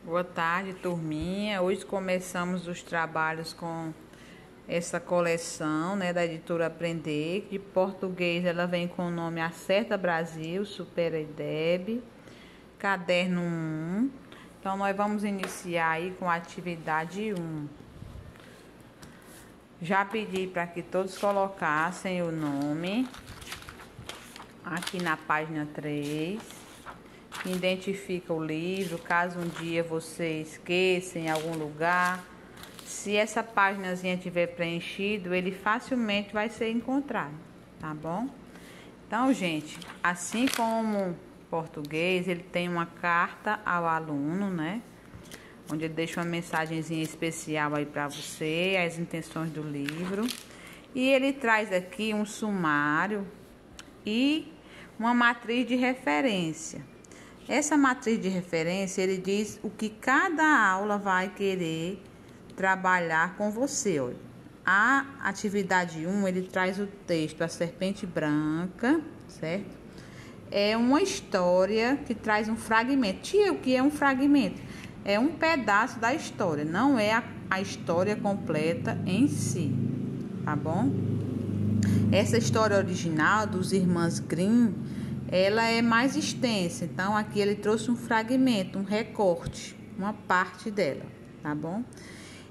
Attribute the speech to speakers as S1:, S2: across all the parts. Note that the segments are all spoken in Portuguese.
S1: Boa tarde, turminha. Hoje começamos os trabalhos com essa coleção, né, da editora Aprender. De português, ela vem com o nome Acerta Brasil, Supera IDEB, caderno 1. Então, nós vamos iniciar aí com a atividade 1. Já pedi para que todos colocassem o nome aqui na página 3. Identifica o livro, caso um dia você esqueça em algum lugar. Se essa páginazinha tiver preenchido, ele facilmente vai ser encontrado, tá bom? Então, gente, assim como português, ele tem uma carta ao aluno, né? Onde ele deixa uma mensagenzinha especial aí para você, as intenções do livro. E ele traz aqui um sumário e uma matriz de referência. Essa matriz de referência, ele diz o que cada aula vai querer trabalhar com você. Olha. A atividade 1, ele traz o texto A Serpente Branca, certo? É uma história que traz um fragmento. Tia, o que é um fragmento? É um pedaço da história, não é a história completa em si, tá bom? Essa história original dos irmãos Grimm, ela é mais extensa, então aqui ele trouxe um fragmento, um recorte, uma parte dela, tá bom?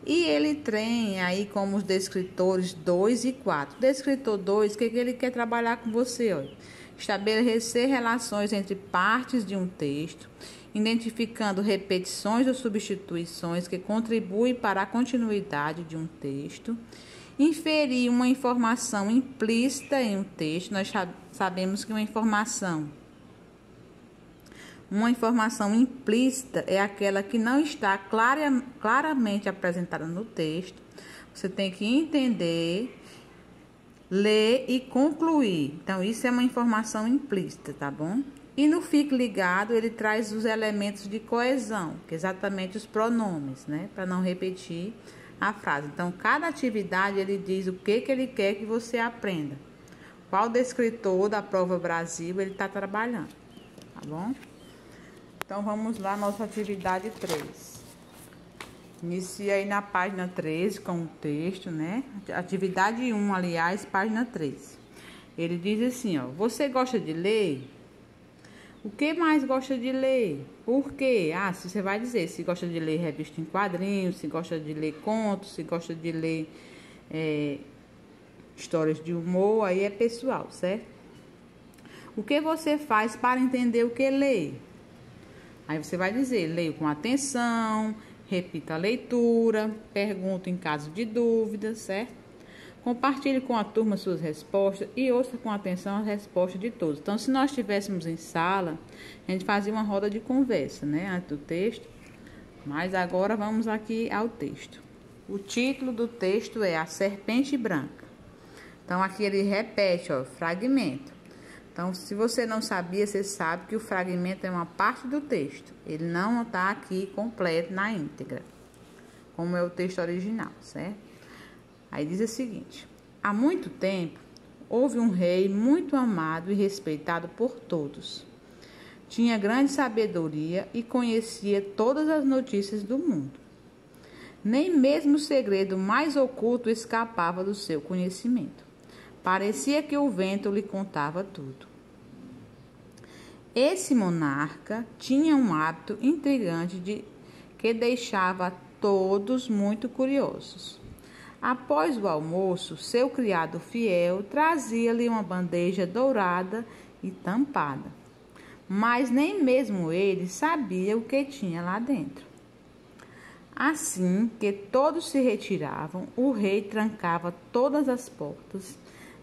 S1: E ele tem aí como os descritores 2 e 4. O descritor 2, o que ele quer trabalhar com você? Olha? Estabelecer relações entre partes de um texto, identificando repetições ou substituições que contribuem para a continuidade de um texto. Inferir uma informação implícita em um texto. Nós sabemos que uma informação implícita é aquela que não está claramente apresentada no texto. Você tem que entender, ler e concluir. Então, isso é uma informação implícita, tá bom? E no Fique Ligado, ele traz os elementos de coesão, que é exatamente os pronomes, né? Para não repetir a frase. Então, cada atividade, ele diz o que ele quer que você aprenda. Qual descritor da Prova Brasil ele está trabalhando, tá bom? Então, vamos lá, nossa atividade 3. Inicia aí na página 13 com o texto, né? Atividade 1, aliás, página 3. Ele diz assim, ó. Você gosta de ler? O que mais gosta de ler? Por quê? Se você vai dizer se gosta de ler revista em quadrinhos, se gosta de ler contos, se gosta de ler histórias de humor, aí é pessoal, certo? O que você faz para entender o que lê? Aí você vai dizer, leio com atenção, repita a leitura, pergunto em caso de dúvida, certo? Compartilhe com a turma suas respostas e ouça com atenção as respostas de todos. Então, se nós estivéssemos em sala, a gente fazia uma roda de conversa, né? Antes do texto. Mas agora vamos aqui ao texto. O título do texto é A Serpente Branca. Então, aqui ele repete, ó, fragmento. Então, se você não sabia, você sabe que o fragmento é uma parte do texto. Ele não está aqui completo na íntegra, como é o texto original, certo? Aí diz o seguinte: há muito tempo, houve um rei muito amado e respeitado por todos. Tinha grande sabedoria e conhecia todas as notícias do mundo. Nem mesmo o segredo mais oculto escapava do seu conhecimento. Parecia que o vento lhe contava tudo. Esse monarca tinha um hábito intrigante que deixava todos muito curiosos. Após o almoço, seu criado fiel trazia-lhe uma bandeja dourada e tampada. Mas nem mesmo ele sabia o que tinha lá dentro. Assim que todos se retiravam, o rei trancava todas as portas,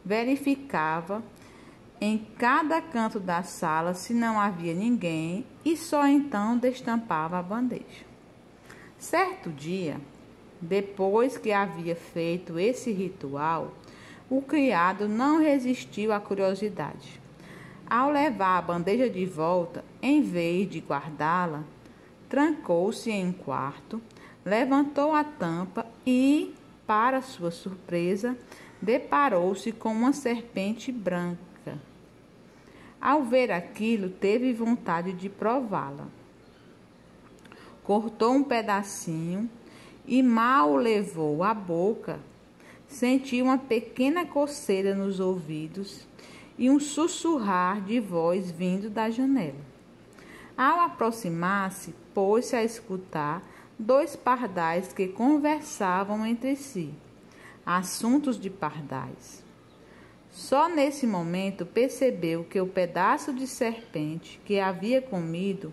S1: verificava em cada canto da sala se não havia ninguém e só então destampava a bandeja. Certo dia, depois que havia feito esse ritual, o criado não resistiu à curiosidade. Ao levar a bandeja de volta, em vez de guardá-la, trancou-se em um quarto, levantou a tampa e, para sua surpresa, deparou-se com uma serpente branca. Ao ver aquilo, teve vontade de prová-la. cortou um pedacinho e mal o levou à boca, sentiu uma pequena coceira nos ouvidos e um sussurrar de voz vindo da janela. Ao aproximar-se, pôs-se a escutar 2 pardais que conversavam entre si, assuntos de pardais. Só nesse momento percebeu que o pedaço de serpente que havia comido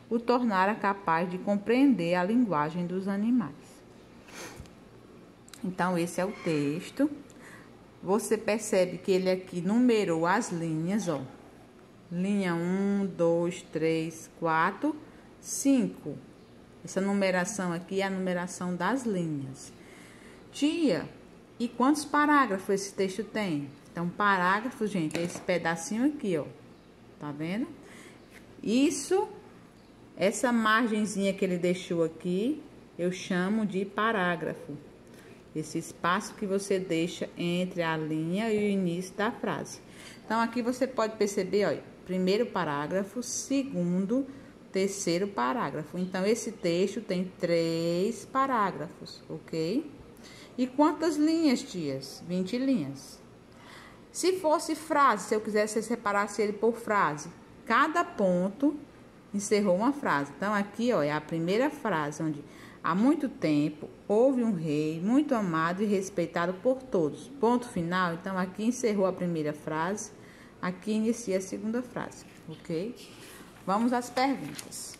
S1: o tornara capaz de compreender a linguagem dos animais. Então, esse é o texto. Você percebe que ele aqui numerou as linhas, ó. Linha 1, 2, 3, 4, 5. Essa numeração aqui é a numeração das linhas. Tia, e quantos parágrafos esse texto tem? Então, parágrafo, gente, é esse pedacinho aqui, ó. Tá vendo? Isso, essa margenzinha que ele deixou aqui, eu chamo de parágrafo. Esse espaço que você deixa entre a linha e o início da frase. Então, aqui você pode perceber, ó, primeiro parágrafo, segundo, terceiro parágrafo. Então, esse texto tem 3 parágrafos, ok? E quantas linhas, tias? 20 linhas. Se fosse frase, se eu quisesse separasse ele por frase, cada ponto encerrou uma frase. Então, aqui, ó, é a primeira frase, onde há muito tempo houve um rei muito amado e respeitado por todos. Ponto final. Então, aqui encerrou a primeira frase, aqui inicia a segunda frase, ok? Vamos às perguntas.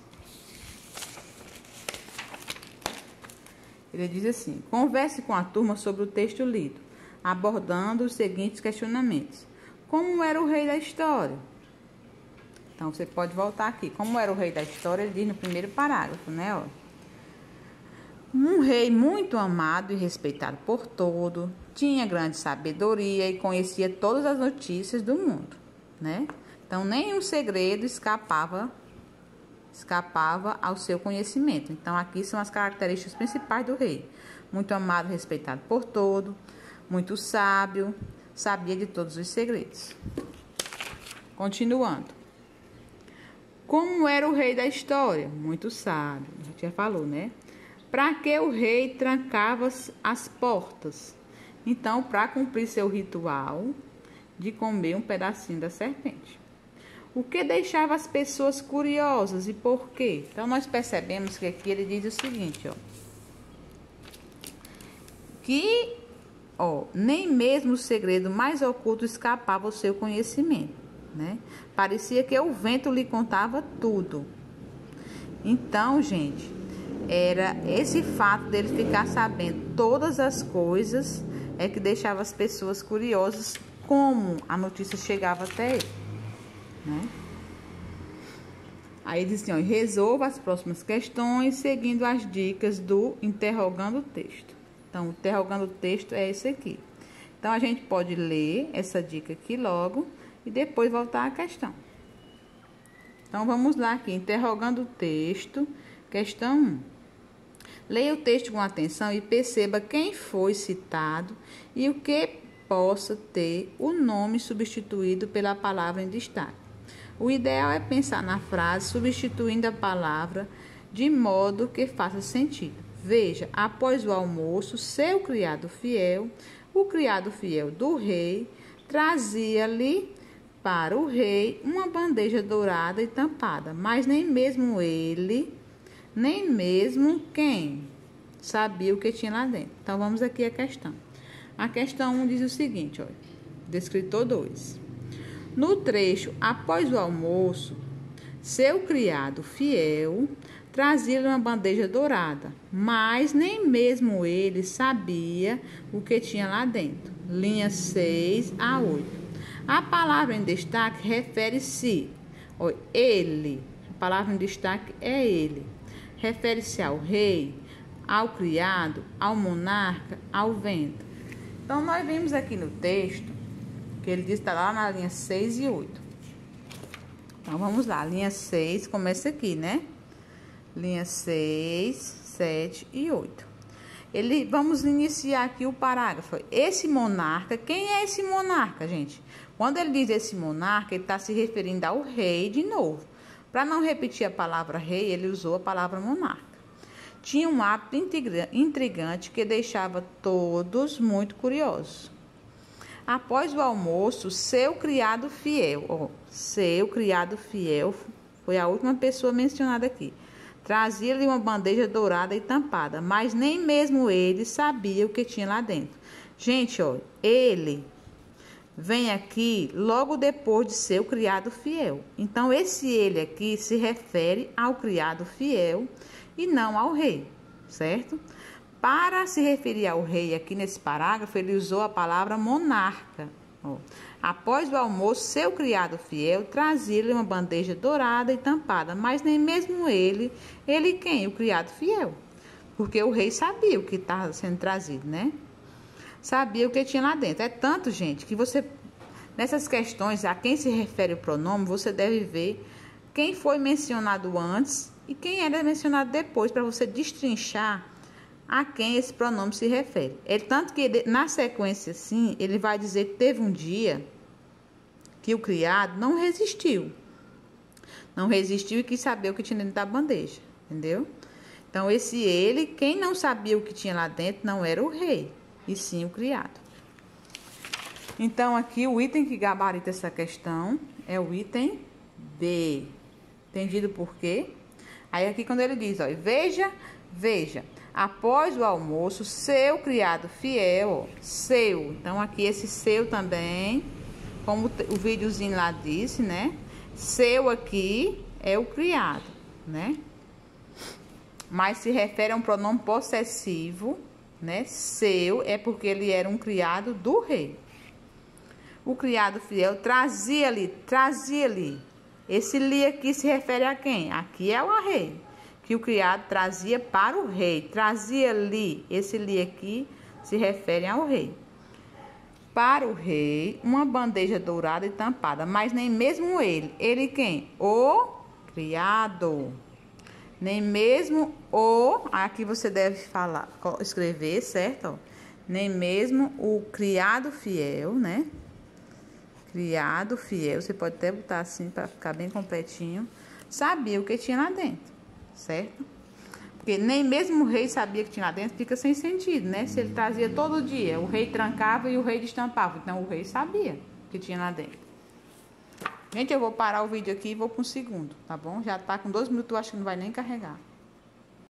S1: Ele diz assim: converse com a turma sobre o texto lido, abordando os seguintes questionamentos. Como era o rei da história? Então, você pode voltar aqui. Como era o rei da história? Ele diz no primeiro parágrafo, né? Ó. Um rei muito amado e respeitado por todos, tinha grande sabedoria e conhecia todas as notícias do mundo, né? Então, nenhum segredo escapava ao seu conhecimento. Então, aqui são as características principais do rei. Muito amado e respeitado por todos, muito sábio, sabia de todos os segredos. Continuando. Como era o rei da história? Muito sábio, a gente já falou, né? Para que o rei trancava as portas? Então, para cumprir seu ritual de comer um pedacinho da serpente. O que deixava as pessoas curiosas e por quê? Então, nós percebemos que aqui ele diz o seguinte, ó. Que, ó, nem mesmo o segredo mais oculto escapava ao seu conhecimento, né? Parecia que o vento lhe contava tudo. Então, gente, era esse fato dele ficar sabendo todas as coisas é que deixava as pessoas curiosas como a notícia chegava até ele, né? Aí diz assim, ó, resolva as próximas questões seguindo as dicas do interrogando o texto. Então, o interrogando o texto é esse aqui. Então, a gente pode ler essa dica aqui logo e depois voltar à questão. Então, vamos lá aqui, interrogando o texto, questão 1. Leia o texto com atenção e perceba quem foi citado e o que possa ter o nome substituído pela palavra em destaque. O ideal é pensar na frase substituindo a palavra de modo que faça sentido. Veja, após o almoço, seu criado fiel, o criado fiel do rei, trazia-lhe para o rei uma bandeja dourada e tampada, mas nem mesmo ele, nem mesmo quem sabia o que tinha lá dentro. Então, vamos aqui à questão. A questão 1 diz o seguinte, olha, descritor 2. No trecho, após o almoço, seu criado fiel trazia-lhe uma bandeja dourada, mas nem mesmo ele sabia o que tinha lá dentro. Linhas 6 a 8. A palavra em destaque refere-se, ele, a palavra em destaque é ele. Refere-se ao rei, ao criado, ao monarca, ao vento. Então, nós vimos aqui no texto que ele diz que está lá na linha 6 e 8. Então, vamos lá. Linha 6 começa aqui, né? Linha 6, 7 e 8. Vamos iniciar aqui o parágrafo. Esse monarca, quem é esse monarca, gente? Quando ele diz esse monarca, ele está se referindo ao rei de novo. Para não repetir a palavra rei, ele usou a palavra monarca, tinha um hábito intrigante que deixava todos muito curiosos. Após o almoço, seu criado fiel, seu criado fiel, foi a última pessoa mencionada aqui, trazia-lhe uma bandeja dourada e tampada, mas nem mesmo ele sabia o que tinha lá dentro. Gente, olha, ele vem aqui logo depois de seu criado fiel. Então, esse ele aqui se refere ao criado fiel e não ao rei, certo? Para se referir ao rei aqui nesse parágrafo, ele usou a palavra monarca. Após o almoço, seu criado fiel trazia-lhe uma bandeja dourada e tampada, mas nem mesmo ele quem? O criado fiel. Porque o rei sabia o que estava sendo trazido, né? Sabia o que tinha lá dentro. É tanto, gente, que você, nessas questões, a quem se refere o pronome, você deve ver quem foi mencionado antes e quem era mencionado depois, para você destrinchar a quem esse pronome se refere. Tanto que na sequência, assim, ele vai dizer que teve um dia que o criado não resistiu. Não resistiu e quis saber o que tinha dentro da bandeja, entendeu? Então, esse ele, quem não sabia o que tinha lá dentro, não era o rei, e sim o criado. Então, aqui, o item que gabarita essa questão é o item B. Entendido por quê? Aí, aqui, quando ele diz, ó, veja, após o almoço, seu criado fiel, seu. Então, aqui, esse seu também, como o videozinho lá disse, né? Seu aqui é o criado, né? Mas se refere a um pronome possessivo, né? Seu é porque ele era um criado do rei. O criado fiel trazia-lhe. Esse li aqui se refere a quem? Aqui é o rei. Que o criado trazia para o rei. Trazia-lhe. Esse li aqui se refere ao rei. Para o rei, uma bandeja dourada e tampada. Mas nem mesmo ele. Ele quem? O criado. Nem mesmo o... Aqui você deve escrever, certo? Nem mesmo o criado fiel, né? Criado fiel. Você pode até botar assim para ficar bem completinho. Sabia o que tinha lá dentro, certo? Porque nem mesmo o rei sabia que tinha lá dentro, fica sem sentido, né? Se ele trazia todo dia, o rei trancava e o rei destampava. Então, o rei sabia que tinha lá dentro. Gente, eu vou parar o vídeo aqui e vou para um segundo, tá bom? Já tá com 2 minutos, eu acho que não vai nem carregar.